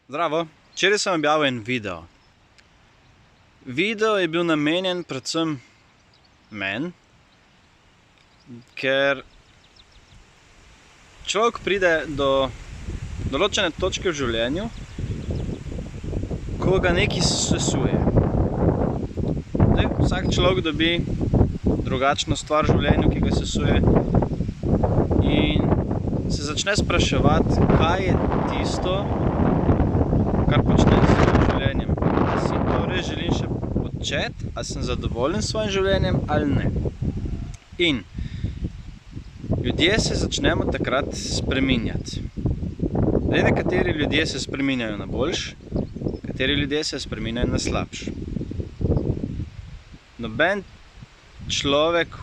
Zdravo, včeraj sem objavil en video. Video je bil namenjen predvsem meni, ker človek pride do določene točke v življenju, ko ga nekaj sesuje. Vsak človek dobi drugačno stvar v življenju, ki ga sesuje, in se začne spraševati, kaj je tisto, kar počnem s svojim življenjem. Ali si to res želim še početi, ali sem zadovoljen s svojim življenjem ali ne. In ljudje se začnemo takrat spreminjati. Nekateri ljudje se spreminjajo na boljš, kateri ljudje se spreminjajo na slabš. Noben človek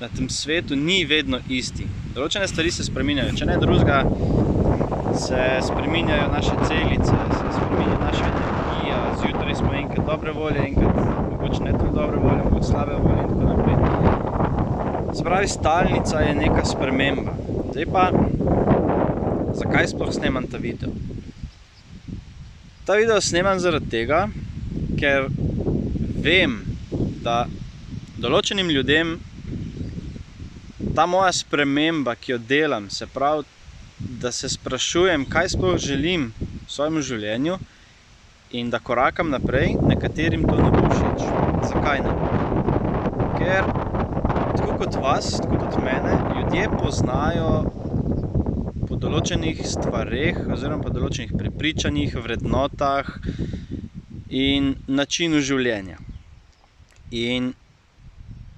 na tem svetu ni vedno isti. Določene stvari se spreminjajo, če ne drugega, se spreminjajo naše celice, se spreminja naša energija, zjutraj smo enkrat dobre volje, enkrat mogoče ne tako dobre volje, mogoče slabe volje in tako naprej. Se pravi, stalnica je neka sprememba. Zdaj pa, zakaj sploh snemam ta video? Ta video snemam zaradi tega, ker vem, da določenim ljudem ta moja sprememba, ki jo delam, se pravi, da se sprašujem, kaj sploh želim v svojem življenju in da korakam naprej, nekaterim to ne bo všeč. Zakaj ne? Ker tako kot vas, tako kot mene, ljudje poznajo po določenih stvareh oziroma po določenih prepričanjih, vrednotah in načinu življenja. In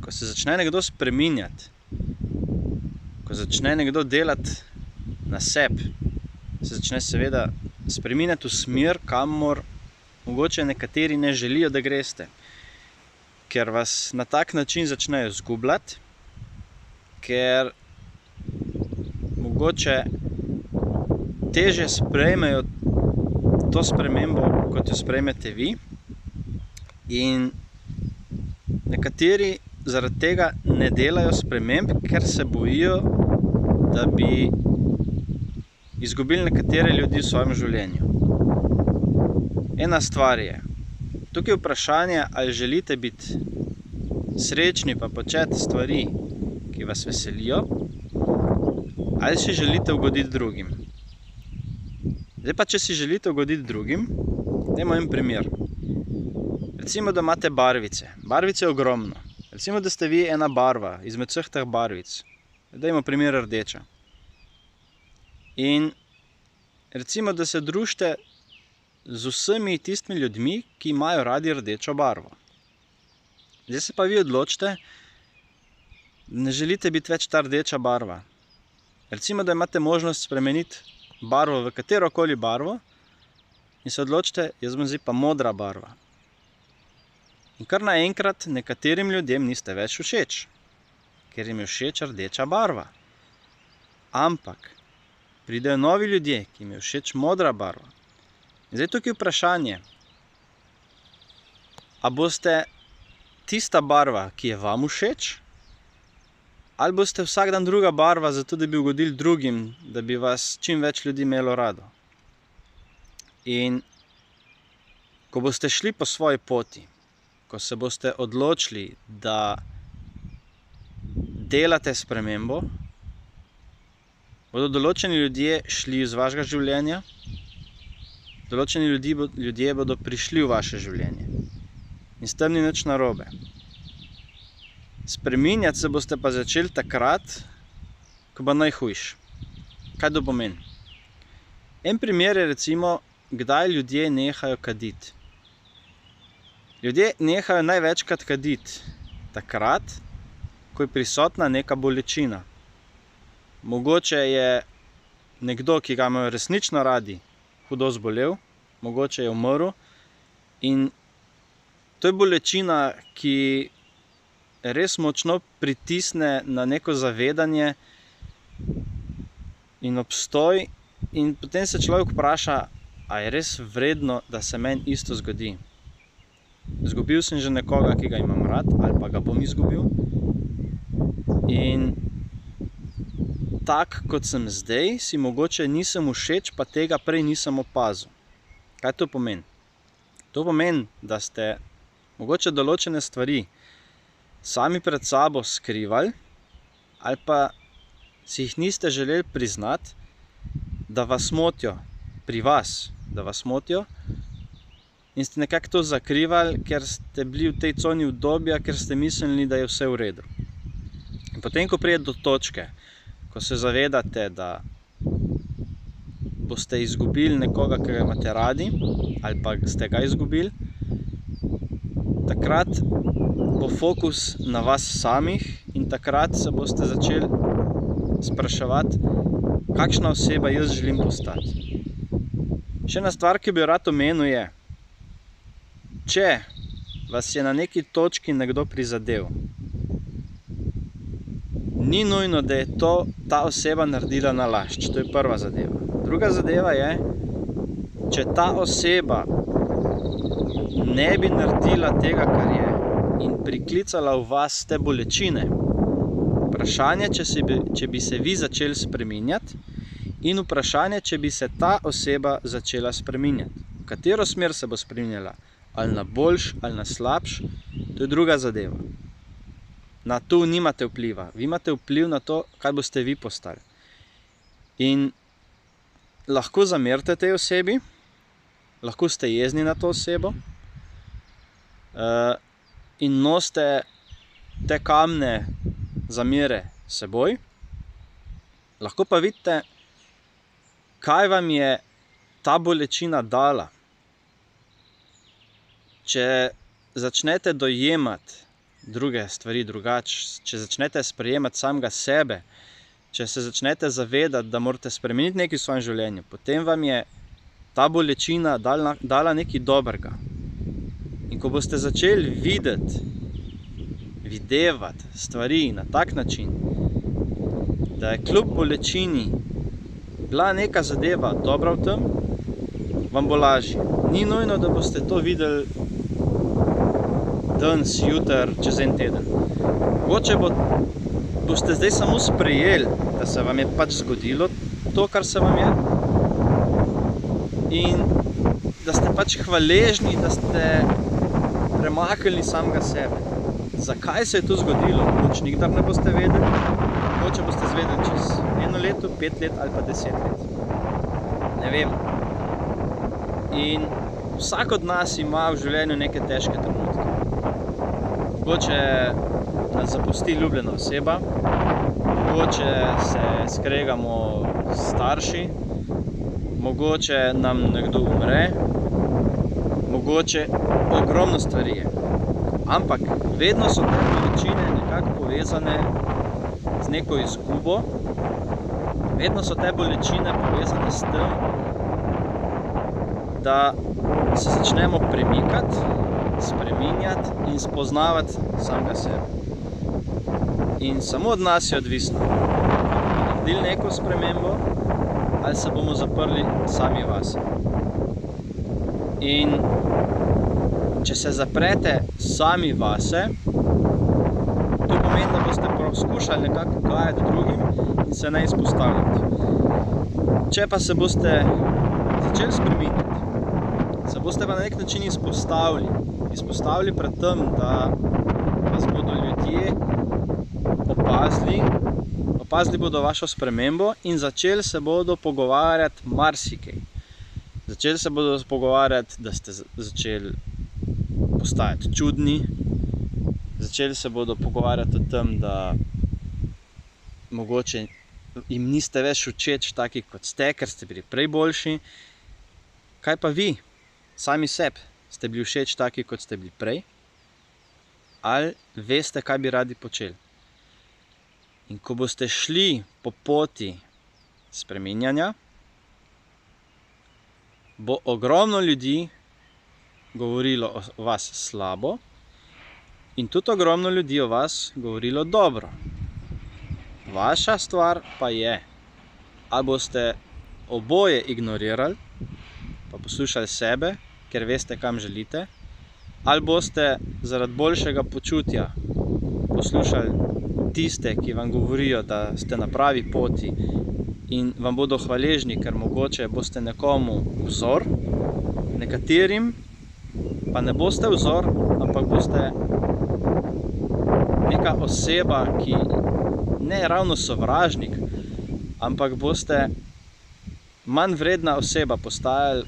ko se začne nekdo spreminjati, ko začne nekdo delati na sebi, se začne seveda spreminjati v smer, kamor mogoče nekateri ne želijo, da greste. Ker vas na tak način začnejo zgubljati, ker mogoče težje sprejmejo to spremembo, kot jo sprejmete vi. In nekateri zaradi tega ne delajo sprememb, ker se bojijo, da bi izgubili nekatere ljudi v svojem življenju. Ena stvar je, tukaj je vprašanje, ali želite biti srečni pa početi stvari, ki vas veselijo, ali si želite ugoditi drugim. Zdaj pa, če si želite ugoditi drugim, dajmo en primer. Recimo, da imate barvice. Barvice je ogromno. Recimo, da ste vi ena barva izmed vseh teh barvic. Dajmo primer rdeča. In recimo, da se družite z vsemi tistimi ljudmi, ki imajo radi rdečo barvo. Zdaj se pa vi odločite, da ne želite biti več ta rdeča barva. Recimo, da imate možnost spremeniti barvo v katerokoli barvo in se odločite, jaz bom zdaj pa modra barva. In kar naenkrat nekaterim ljudem niste več všeč, ker jim je všeč rdeča barva. Ampak pridejo novi ljudje, ki jim je všeč modra barva. In zdaj tukaj je vprašanje, a boste tista barva, ki je vam všeč, ali boste vsak dan druga barva, zato da bi ugodili drugim, da bi vas čim več ljudi imelo rado. In ko boste šli po svoji poti, ko se boste odločili, da delate spremembo, bodo določeni ljudje šli iz vašega življenja, določeni ljudje bodo prišli v vaše življenje. In s tem ni nič narobe. Spreminjati se boste pa začeli takrat, ko bo najhujš. Kaj to pomeni? En primer je recimo, kdaj ljudje nehajo kaditi. Ljudje nehajo največkrat kaditi takrat, ko je prisotna neka bolečina. Mogoče je nekdo, ki ga imajo resnično radi, hudo zbolel, mogoče je umrl in to je bolečina, ki res močno pritisne na neko zavedanje in obstoj in potem se človek vpraša, a je res vredno, da se meni isto zgodi. Izgubil sem že nekoga, ki ga imam rad, ali pa ga bom izgubil. In tak, kot sem zdaj, si mogoče nisem všeč, pa tega prej nisem opazil. Kaj to pomeni? To pomeni, da ste mogoče določene stvari sami pred sabo skrivali ali pa si jih niste želeli priznati, da vas motijo pri vas, da vas motijo in ste nekako to zakrivali, ker ste bili v tej coni udobja, ker ste mislili, da je vse v redu. In potem, ko pride do točke, ko se zavedate, da boste izgubili nekoga, ki ga imate radi, ali pa ste ga izgubili, takrat bo fokus na vas samih in takrat se boste začeli spraševati, kakšna oseba jaz želim postati. Še ena stvar, ki bi jo rad omenil, je, če vas je na neki točki nekdo prizadel, ni nujno, da je ta oseba naredila nalašč. To je prva zadeva. Druga zadeva je, če ta oseba ne bi naredila tega, kar je, in priklicala v vas te bolečine, vprašanje, če bi se vi začeli spreminjati, in vprašanje, če bi se ta oseba začela spreminjati. V katero smer se bo spreminjala? Ali na boljš, ali na slabš? To je druga zadeva. Na to nimate vpliva. Vi imate vpliv na to, kaj boste vi postali. In lahko zamerite tej osebi, lahko ste jezni na to osebo in nosite te kamne zamere seboj. Lahko pa vidite, kaj vam je ta bolečina dala. Če začnete dojemati druge stvari drugače, če začnete sprejemati samega sebe, če se začnete zavedati, da morate spremeniti nekaj v svojem življenju, potem vam je ta bolečina dala nekaj dobrega. In ko boste začeli videvati stvari na tak način, da je kljub bolečini bila neka zadeva dobra v tem, vam bo lažje. Ni nujno, da boste to videli danes, jutri, čez en teden. Mogoče boste zdaj samo sprejeli, da se vam je pač zgodilo to, kar se vam je, in da ste pač hvaležni, da ste premaknili samega sebe. Zakaj se je to zgodilo? Mogoče nikdar ne boste vedeli, mogoče boste zvedeli čez 1 leto, 5 let ali pa 10 let. Ne vem. In vsak od nas ima v življenju neke težke trenutke. Mogoče nas zapusti ljubljena oseba, mogoče se skregamo s starši, mogoče nam nekdo umre, mogoče ogromno stvari je. Ampak vedno so te bolečine nekako povezane z neko izgubo, vedno so te bolečine povezane s tem, da se začnemo premikati, spreminjati in spoznavati samega sebe. In samo od nas je odvisno, ali bomo naredili neko spremembo ali se bomo zaprli sami vase. In če se zaprete sami vase, to pomeni, da boste poskušali nekako ugajati drugim in se ne izpostavljati. Če pa se boste začeli spreminjati, se boste pa na nek način izpostavili pred tem, da vas bodo ljudje opazili bodo vašo spremembo in začeli se bodo pogovarjati marsikaj. Začeli se bodo pogovarjati, da ste začeli postajati čudni, začeli se bodo pogovarjati o tem, da mogoče jim niste več všeč taki, kot ste, ker ste bili prej boljši. Kaj pa vi? Sami sebi ste bili všeč taki, kot ste bili prej? Ali veste, kaj bi radi počeli? In ko boste šli po poti spreminjanja, bo ogromno ljudi govorilo o vas slabo in tudi ogromno ljudi o vas govorilo dobro. Vaša stvar pa je, ali boste oboje ignorirali, pa poslušali sebe, ker veste, kam želite, ali boste zaradi boljšega počutja poslušali tiste, ki vam govorijo, da ste na pravi poti in vam bodo hvaležni, ker mogoče boste nekomu vzor, nekaterim pa ne boste vzor, ampak boste neka oseba, ki ne je ravno sovražnik, ampak boste manj vredna oseba postajali,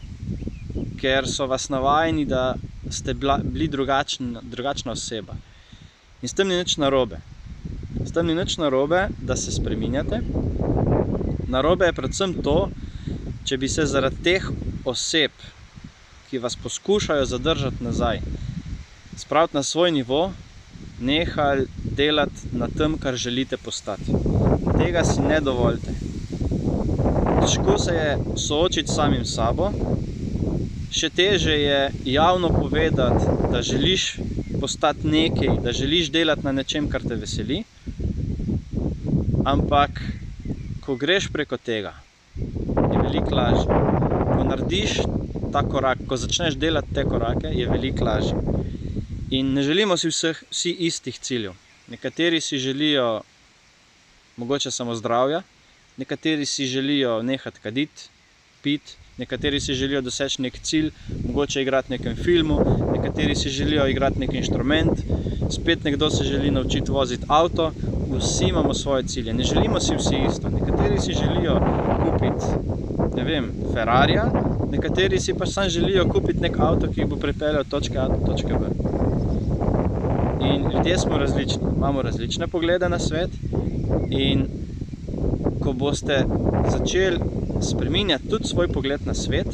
ker so vas navajeni, da ste bili drugačna oseba. In s tem ni nič narobe. S tem ni nič narobe, da se spreminjate. Narobe je predvsem to, če bi se zaradi teh oseb, ki vas poskušajo zadržati nazaj, spraviti na svoj nivo, nehali delati na tem, kar želite postati. Tega si ne dovolite. Težko se je soočiti s samim sabo, še težje je javno povedati, da želiš postati nekaj, da želiš delati na nečem, kar te veseli, ampak ko greš preko tega, je veliko lažje. Ko narediš ta korak, ko začneš delati te korake, je veliko lažje. In ne želimo si vsi istih ciljev. Nekateri si želijo mogoče samo zdravja, nekateri si želijo nehati kaditi, piti, nekateri si želijo doseči nek cilj, mogoče igrati v nekem filmu, nekateri si želijo igrati nek inštrument, spet nekdo se želi naučiti voziti avto. Vsi imamo svoje cilje, ne želimo si vsi isto. Nekateri si želijo kupiti, ne vem, Ferrarija, nekateri si pa samo želijo kupiti nek avto, ki bo pripeljal od točke A do točke B. In ljudje smo različni, imamo različne poglede na svet in ko boste začeli spreminjati tudi svoj pogled na svet,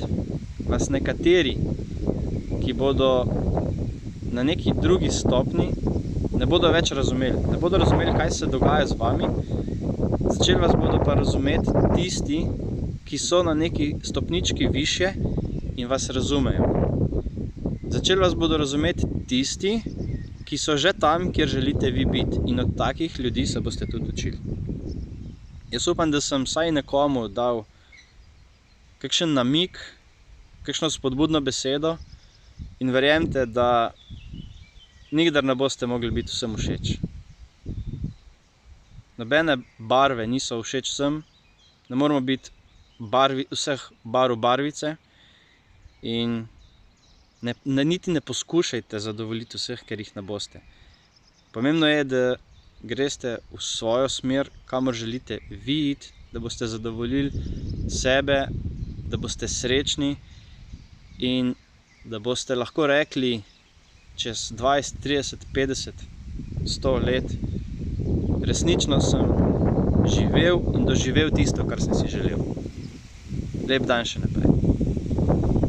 vas nekateri, ki bodo na neki drugi stopni, ne bodo več razumeli. Ne bodo razumeli, kaj se dogaja z vami, začeli vas bodo pa razumeti tisti, ki so na neki stopnički višje in vas razumejo. Začeli vas bodo razumeti tisti, ki so že tam, kjer želite vi biti, in od takih ljudi se boste tudi učili. Jaz upam, da sem vsaj nekomu dal kakšen namig, kakšno spodbudno besedo in verjemite, da nikdar ne boste mogli biti vsem všeč. Nobene barve niso všeč vsem, ne moramo biti vseh barv barvice in niti ne poskušajte zadovoljiti vseh, ker jih ne boste. Pomembno je, da greste v svojo smer, kamor želite vi iti, da boste zadovoljili sebe, da boste srečni in da boste lahko rekli čez 20, 30, 50, 100 let, resnično sem živel in doživel tisto, kar sem si želel. Lep dan še naprej.